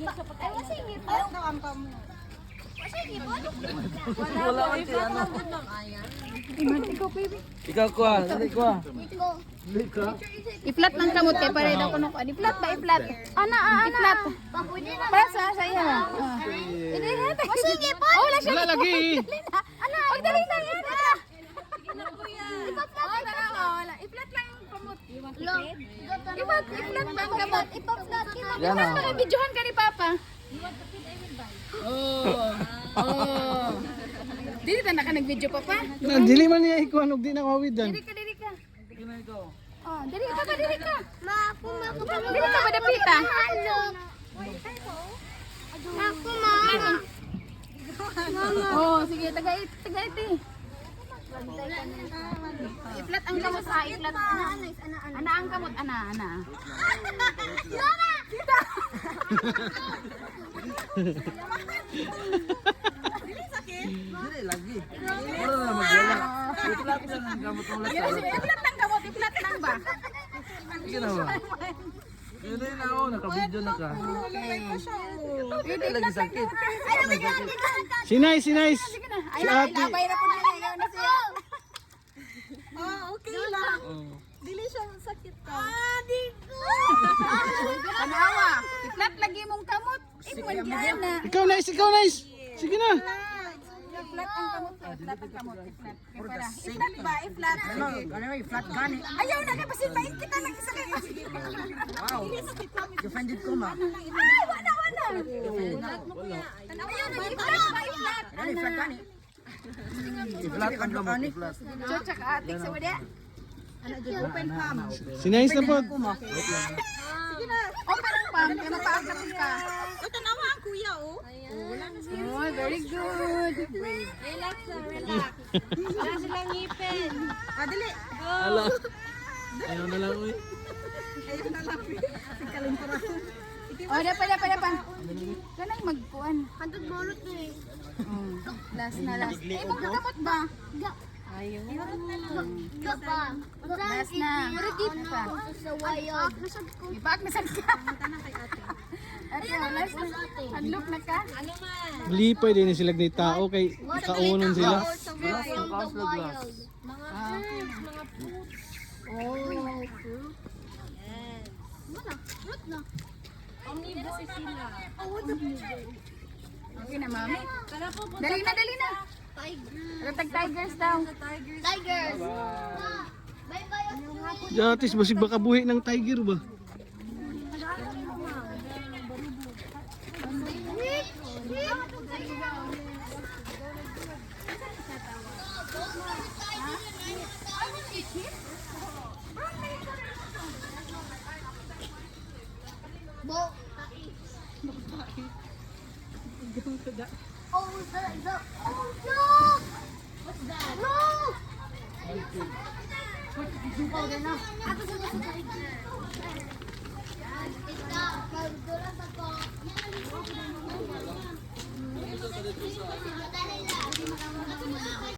Ay, wasingit. Ayaw ka ang pamo. Wasingit po? Wala man ti ano. Iman, ikaw, baby. Ikaw kuha, dali kuha. Ito. I-flat ng kamot kay pare daw kuno. I-flat ba? I-flat. Ana, i-flat. Pwede na. Para sa iya. Wasingit po? Oh, wala siya. Wala lagi. Ana, oh, dali na yan. Ana. Ipaplat. Wala. I-flat lang yung kamot. I-flat ba ang kamot? Ipaplat. Yan Mas ah. makabidyohan ka ni Papa. Oh. Oh. Dili ta naka nag-video Papa. Dili man niya ikuan og di na kawid dan. Dili ka, dili ka. Ikaw ikaw. Oh, dili Papa, dili ka. Ma, ako Dili ka ba dapita? Ako, ma. Oh, sige, tagait, tagaiti. I-flat ang kamot ha, i-flat. Ana ang kamot, ana. Mama! Dili lagi. Wala na magyala. Iplat lang ang gamot ng Sige, lasal. sige, i-flat ang kamot, i-flat lang ba? Sige na ba? Yun na ako, naka-video na ka. Hindi lagi sakit. Si Nice, si Nice. Sige na. Ay, Si ate. labay na po nila, ikaw na siya. Okay lang. Oh. Dili siya sakit ka. Di ko. Tanawa, i-flat lagi mong kamot. Imon yan na. Ikaw Nice, ikaw Nice. Sige na. I-flat ang kamot, i-flat ang kamot, i-flat. Kaya para, i-flat ba, i-flat. Flat gani. Ayaw na, kasi pain kita lang isa kayo. Wow. Defended ko ma. Ay, wala. Ayaw na, i-flat ba, i-flat. Flat gani. Flat ang gamot, flat. So, tsaka atik sa wala. Open palm. Si Nice na po. Sige na, open ang palm, kaya mapaagapin ka. Tanawa ang kuya, oh. Oh, very good. Relax lang, relax. Wala silang ngipin. Dali. Ala. Ayaw na lang uy. Oh, dapat. Kanang magkuan. Hantod bolot na eh. Oh, last na last. Eh, magkakamot ba? Ayaw. Ga pa. Last na. Murid Pa. sa wayag. Ipaak na sa ka. Ate, last na. Handlock na ka? Ano man? Lipay din sila ni tao kay kaunon sila. Sa wayag, the wild. Mga fruits, mga fruits. Oh, fruit. Yes. Mana? Fruit na. Omnibus si sila. Oh, what the Okay na, mami. Tara po, punta Dali na. Tiger. Ratag tigers daw. Tigers. Bye-bye. Jatis basig baka buhi ng tiger ba? Bo. Oh, the oh look! What's that? Look! It's